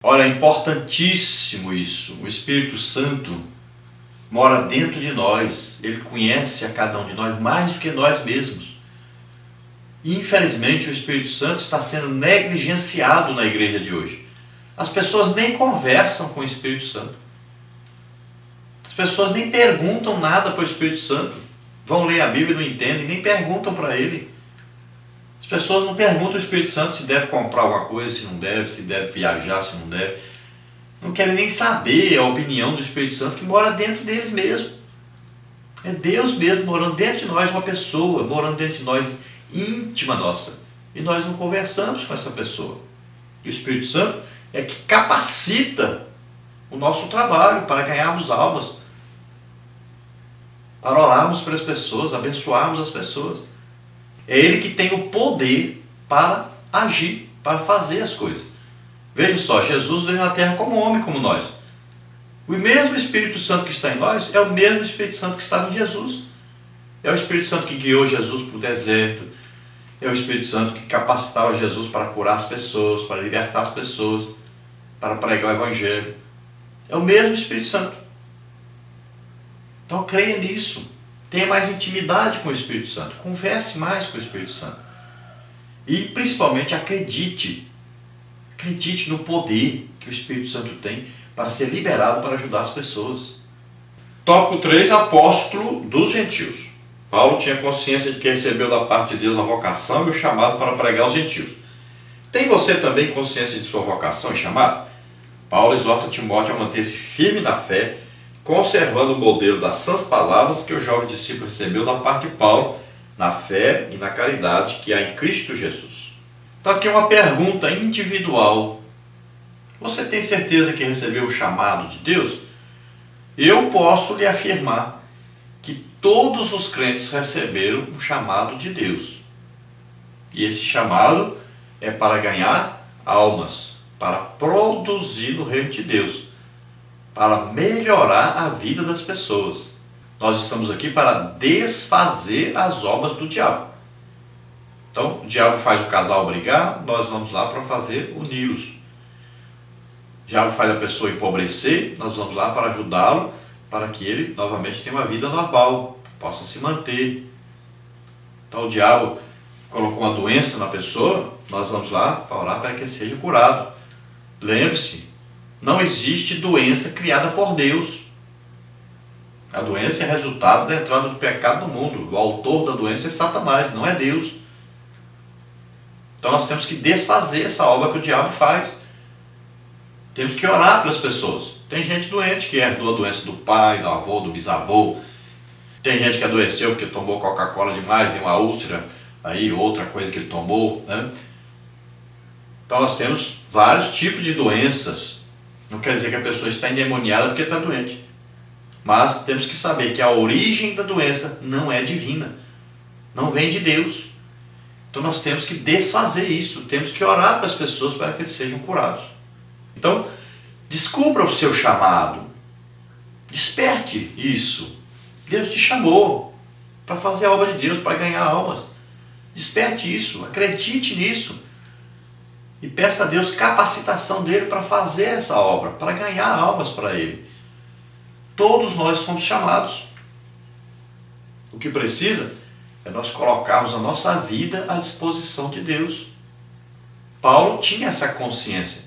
Olha, é importantíssimo isso. O Espírito Santo mora dentro de nós. Ele conhece a cada um de nós mais do que nós mesmos. E, infelizmente, o Espírito Santo está sendo negligenciado na igreja de hoje. As pessoas nem conversam com o Espírito Santo. As pessoas nem perguntam nada para o Espírito Santo. Vão ler a Bíblia e não entendem, nem perguntam para ele. As pessoas não perguntam ao Espírito Santo se deve comprar alguma coisa, se não deve, se deve viajar, se não deve. Não querem nem saber a opinião do Espírito Santo que mora dentro deles mesmo. É Deus mesmo morando dentro de nós, uma pessoa morando dentro de nós, íntima nossa. E nós não conversamos com essa pessoa. E o Espírito Santo é que capacita o nosso trabalho para ganharmos almas, para orarmos para as pessoas, abençoarmos as pessoas. É Ele que tem o poder para agir, para fazer as coisas. Veja só, Jesus veio na terra como homem, como nós. O mesmo Espírito Santo que está em nós é o mesmo Espírito Santo que estava em Jesus. É o Espírito Santo que guiou Jesus para o deserto. É o Espírito Santo que capacitava Jesus para curar as pessoas, para libertar as pessoas, para pregar o Evangelho. É o mesmo Espírito Santo. Então creia nisso. Tenha mais intimidade com o Espírito Santo. Converse mais com o Espírito Santo. E principalmente acredite. Acredite no poder que o Espírito Santo tem para ser liberado para ajudar as pessoas. Tópico 3, apóstolo dos gentios. Paulo tinha consciência de que recebeu da parte de Deus a vocação e o chamado para pregar aos gentios. Tem você também consciência de sua vocação e chamado? Paulo exorta Timóteo a manter-se firme na fé, conservando o modelo das sãs palavras que o jovem discípulo recebeu da parte de Paulo, na fé e na caridade que há em Cristo Jesus. Então aqui uma pergunta individual. Você tem certeza que recebeu o chamado de Deus? Eu posso lhe afirmar que todos os crentes receberam o chamado de Deus. E esse chamado é para ganhar almas, para produzir no reino de Deus, para melhorar a vida das pessoas. Nós estamos aqui para desfazer as obras do diabo. Então, o diabo faz o casal brigar, nós vamos lá para fazer uni-los. O diabo faz a pessoa empobrecer, nós vamos lá para ajudá-lo, para que ele novamente tenha uma vida normal, possa se manter. Então, o diabo colocou uma doença na pessoa, nós vamos lá para orar para que ele seja curado. Lembre-se, não existe doença criada por Deus. A doença é resultado da entrada do pecado no mundo. O autor da doença é Satanás, não é Deus. Então nós temos que desfazer essa obra que o diabo faz. Temos que orar pelas pessoas. Tem gente doente que herdou a doença do pai, do avô, do bisavô. Tem gente que adoeceu porque tomou Coca-Cola demais, tem uma úlcera, aí outra coisa que ele tomou, né? Então nós temos vários tipos de doenças. Não quer dizer que a pessoa está endemoniada porque está doente. Mas temos que saber que a origem da doença não é divina. Não vem de Deus. Então nós temos que desfazer isso. Temos que orar para as pessoas para que eles sejam curados. Então, descubra o seu chamado. Desperte isso. Deus te chamou para fazer a obra de Deus, para ganhar almas. Desperte isso. Acredite nisso. E peça a Deus capacitação dele para fazer essa obra, para ganhar almas para ele. Todos nós somos chamados. O que precisa é nós colocarmos a nossa vida à disposição de Deus. Paulo tinha essa consciência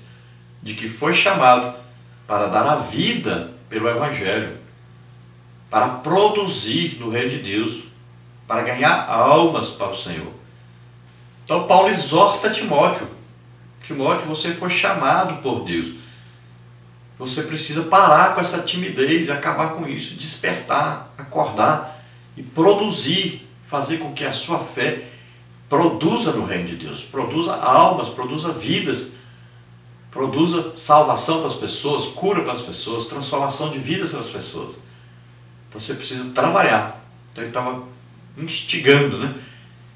de que foi chamado para dar a vida pelo Evangelho, para produzir no reino de Deus, para ganhar almas para o Senhor. Então Paulo exorta Timóteo. Timóteo, você foi chamado por Deus. Você precisa parar com essa timidez, acabar com isso, despertar, acordar e produzir, fazer com que a sua fé produza no reino de Deus, produza almas, produza vidas, produza salvação para as pessoas, cura para as pessoas, transformação de vida para as pessoas. Então você precisa trabalhar. Então ele estava instigando, né?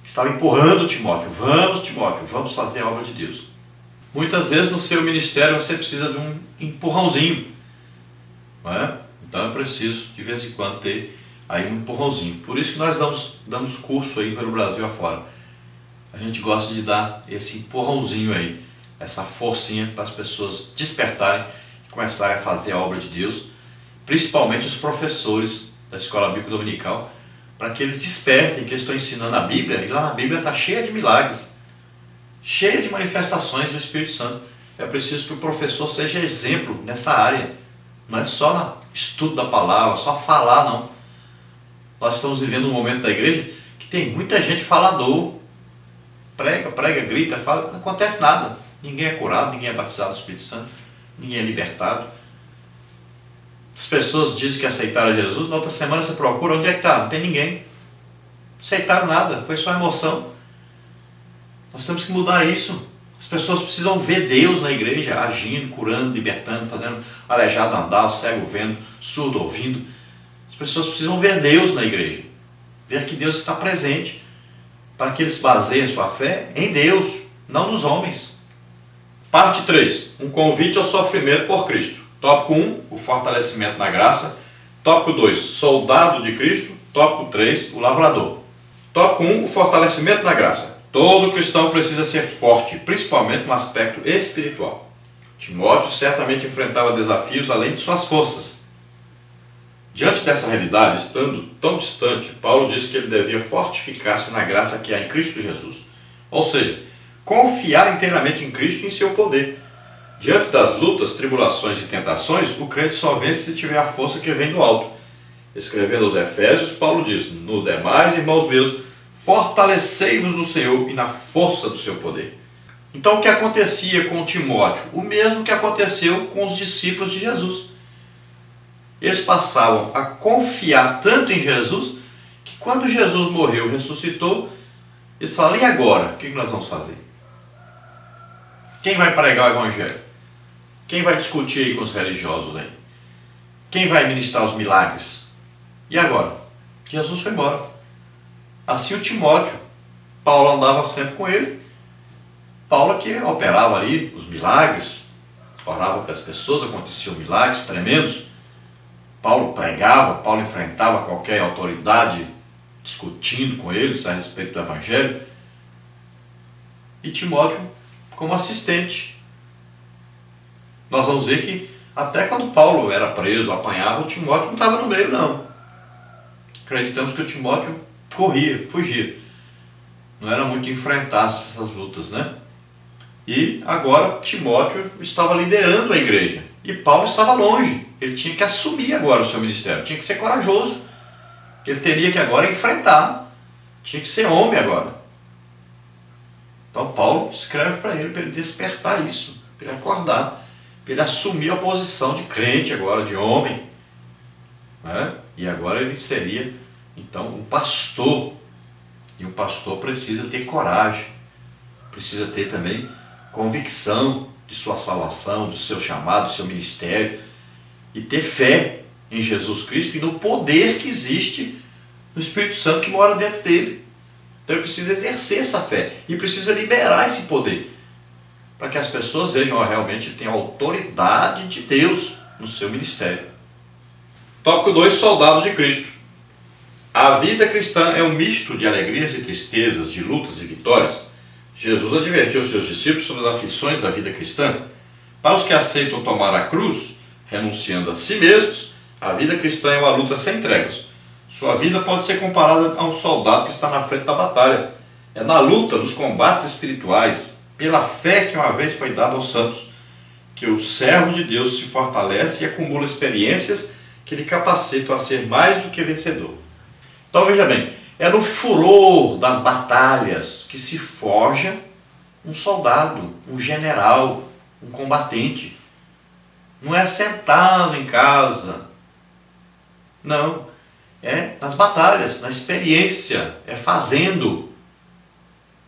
Estava empurrando Timóteo. Vamos, Timóteo, vamos fazer a obra de Deus. Muitas vezes no seu ministério você precisa de um empurrãozinho, não é? Então eu preciso de vez em quando ter aí um empurrãozinho. Por isso que nós damos curso aí pelo Brasil afora. A gente gosta de dar esse empurrãozinho aí. essa forcinha para as pessoas despertarem e começarem a fazer a obra de Deus, principalmente os professores da escola bíblica dominical, para que eles despertem que eles estão ensinando a Bíblia, e lá na Bíblia está cheia de milagres, cheia de manifestações do Espírito Santo. É preciso que o professor seja exemplo nessa área, não é só no estudo da palavra, só falar, não. Nós estamos vivendo um momento da igreja que tem muita gente falador, prega, grita, fala, não acontece nada. Ninguém é curado, ninguém é batizado no Espírito Santo, ninguém é libertado. As pessoas dizem que aceitaram Jesus, na outra semana você procura, onde é que está? Não tem ninguém. Não aceitaram nada, foi só emoção. Nós temos que mudar isso. As pessoas precisam ver Deus na igreja, agindo, curando, libertando, fazendo aleijado andar, cego vendo, surdo ouvindo. As pessoas precisam ver Deus na igreja, ver que Deus está presente, para que eles baseiem sua fé em Deus, não nos homens. Parte 3. Um convite ao sofrimento por Cristo. Tópico 1, o fortalecimento na graça. Tópico 2, soldado de Cristo. Tópico 3, o lavrador. Tópico 1, o fortalecimento na graça. Todo cristão precisa ser forte, principalmente no aspecto espiritual. Timóteo certamente enfrentava desafios além de suas forças. Diante dessa realidade, estando tão distante, Paulo disse que ele devia fortificar-se na graça que há em Cristo Jesus. Ou seja, confiar inteiramente em Cristo e em seu poder. Diante das lutas, tribulações e tentações, o crente só vence se tiver a força que vem do alto. Escrevendo aos Efésios, Paulo diz: no demais, irmãos meus, fortalecei-vos no Senhor e na força do seu poder. Então o que acontecia com Timóteo? O mesmo que aconteceu com os discípulos de Jesus. Eles passavam a confiar tanto em Jesus, que quando Jesus morreu e ressuscitou, eles falam: e agora? O que nós vamos fazer? Quem vai pregar o Evangelho? Quem vai discutir aí com os religiosos aí? Quem vai ministrar os milagres? E agora? Jesus foi embora. Assim o Timóteo. Paulo andava sempre com ele. Paulo que operava ali os milagres, orava para as pessoas, aconteciam milagres tremendos. Paulo pregava, Paulo enfrentava qualquer autoridade discutindo com eles a respeito do Evangelho. E Timóteo como assistente. Nós vamos ver que até quando Paulo era preso, apanhava, o Timóteo não estava no meio, não. Acreditamos que o Timóteo corria, fugia. Não era muito enfrentar essas lutas, né? E agora Timóteo estava liderando a igreja. E Paulo estava longe. Ele tinha que assumir agora o seu ministério. Tinha que ser corajoso. Ele teria que agora enfrentar. Tinha que ser homem agora. Então Paulo escreve para ele despertar isso. Para ele acordar. Para ele assumir a posição de crente agora, de homem. Né? E agora ele seria, então, um pastor. E um pastor precisa ter coragem. Precisa ter também convicção de sua salvação, do seu chamado, do seu ministério, e ter fé em Jesus Cristo e no poder que existe no Espírito Santo que mora dentro dele. Então ele precisa exercer essa fé e precisa liberar esse poder para que as pessoas vejam, realmente ele tem a autoridade de Deus no seu ministério. Tópico 2, soldado de Cristo. A vida cristã é um misto de alegrias e tristezas, de lutas e vitórias. Jesus advertiu seus discípulos sobre as aflições da vida cristã. Para os que aceitam tomar a cruz, renunciando a si mesmos, a vida cristã é uma luta sem tréguas. Sua vida pode ser comparada a um soldado que está na frente da batalha. É na luta, nos combates espirituais, pela fé que uma vez foi dada aos santos, que o servo de Deus se fortalece e acumula experiências que lhe capacitam a ser mais do que vencedor. Então veja bem, é no furor das batalhas que se forja um soldado, um general, um combatente. Não é sentado em casa. Não. É nas batalhas, na experiência, é fazendo.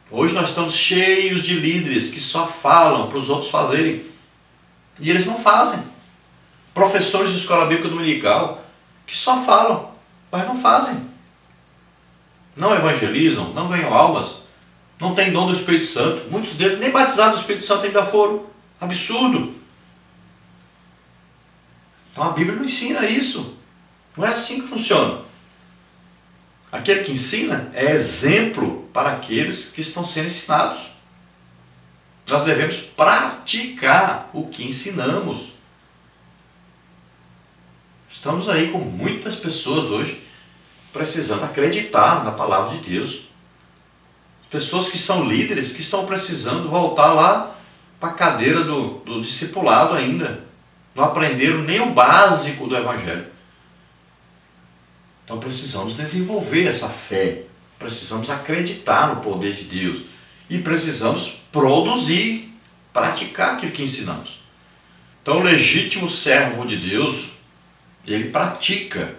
Hoje nós estamos cheios de líderes que só falam para os outros fazerem. E eles não fazem. Professores de escola bíblica dominical que só falam, mas não fazem. Não evangelizam, não ganham almas, não têm dom do Espírito Santo. Muitos deles nem batizados do Espírito Santo ainda foram. Absurdo. Então a Bíblia não ensina isso. Não é assim que funciona. Aquele que ensina é exemplo para aqueles que estão sendo ensinados. Nós devemos praticar o que ensinamos. Estamos aí com muitas pessoas hoje precisando acreditar na palavra de Deus. Pessoas que são líderes, que estão precisando voltar lá para a cadeira do discipulado ainda. Não aprenderam nem o básico do Evangelho. Então precisamos desenvolver essa fé. Precisamos acreditar no poder de Deus. E precisamos produzir, praticar aquilo que ensinamos. Então o legítimo servo de Deus, ele pratica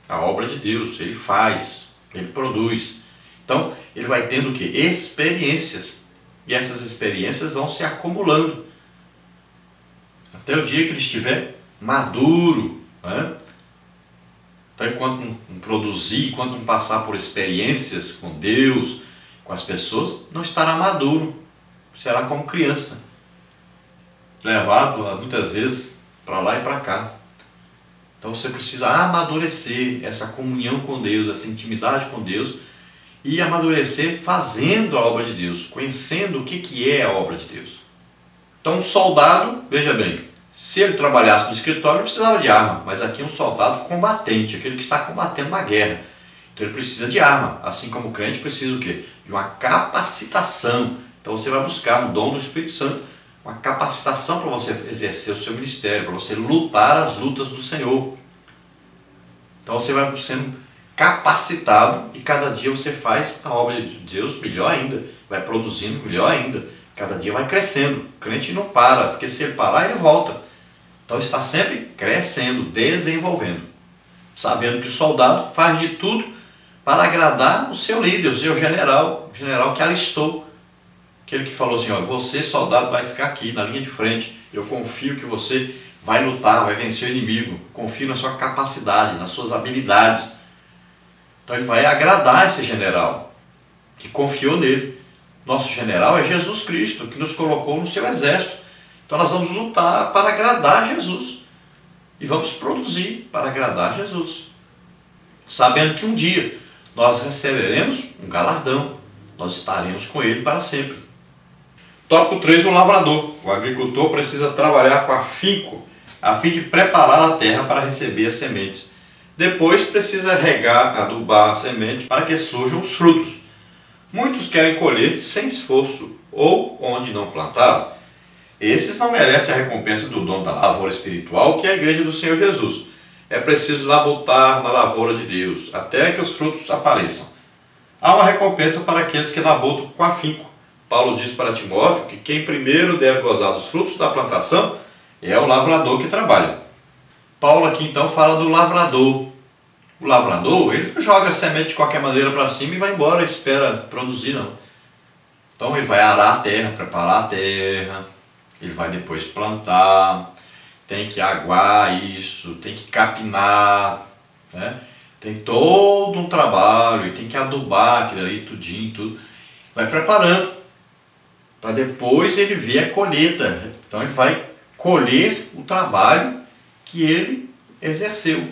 a obra de Deus, ele faz, ele produz. Então ele vai tendo o quê? Experiências. E essas experiências vão se acumulando até o dia que ele estiver maduro, né? Então, enquanto não produzir, enquanto não passar por experiências com Deus, com as pessoas, não estará maduro. Será como criança, levado muitas vezes para lá e para cá. Então você precisa amadurecer essa comunhão com Deus, essa intimidade com Deus, e amadurecer fazendo a obra de Deus, conhecendo o que é a obra de Deus. Então um soldado, veja bem, se ele trabalhasse no escritório, não precisava de arma, mas aqui é um soldado combatente, aquele que está combatendo uma guerra. Então ele precisa de arma, assim como o crente precisa o quê? De uma capacitação. Então você vai buscar no dom do Espírito Santo uma capacitação para você exercer o seu ministério, para você lutar as lutas do Senhor. Então você vai sendo capacitado e cada dia você faz a obra de Deus melhor ainda, vai produzindo melhor ainda, cada dia vai crescendo. O crente não para, porque se ele parar ele volta. Então está sempre crescendo, desenvolvendo, sabendo que o soldado faz de tudo para agradar o seu líder, o seu general, o general que alistou, aquele que falou assim, ó, você soldado vai ficar aqui na linha de frente, eu confio que você vai lutar, vai vencer o inimigo, confio na sua capacidade, nas suas habilidades. Então ele vai agradar esse general que confiou nele. Nosso general é Jesus Cristo, que nos colocou no seu exército. Então nós vamos lutar para agradar Jesus e vamos produzir para agradar Jesus, sabendo que um dia nós receberemos um galardão, nós estaremos com ele para sempre. Tópico 3, o lavrador. O agricultor precisa trabalhar com afinco, a fim de preparar a terra para receber as sementes. Depois precisa regar, adubar a semente para que surjam os frutos. Muitos querem colher sem esforço, ou onde não plantaram. Esses não merecem a recompensa do dom da lavoura espiritual, que é a igreja do Senhor Jesus. É preciso labutar na lavoura de Deus, até que os frutos apareçam. Há uma recompensa para aqueles que labutam com afinco. Paulo diz para Timóteo que quem primeiro deve gozar dos frutos da plantação é o lavrador que trabalha. Paulo aqui então fala do lavrador. O lavrador, ele não joga a semente de qualquer maneira para cima e vai embora e espera produzir, não. Então ele vai arar a terra, preparar a terra, ele vai depois plantar, tem que aguar isso, tem que capinar, né? Tem todo um trabalho, e tem que adubar aquilo ali, tudinho, tudo. Vai preparando, para depois ele ver a colheita. Então ele vai colher o trabalho que ele exerceu,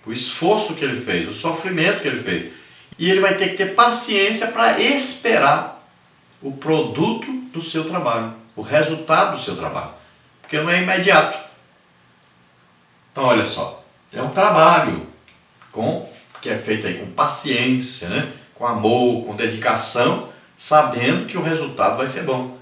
o esforço que ele fez, o sofrimento que ele fez. E ele vai ter que ter paciência para esperar o produto do seu trabalho, o resultado do seu trabalho, porque não é imediato. Então olha só, é um trabalho que é feito aí com paciência, né? Com amor, com dedicação, sabendo que o resultado vai ser bom.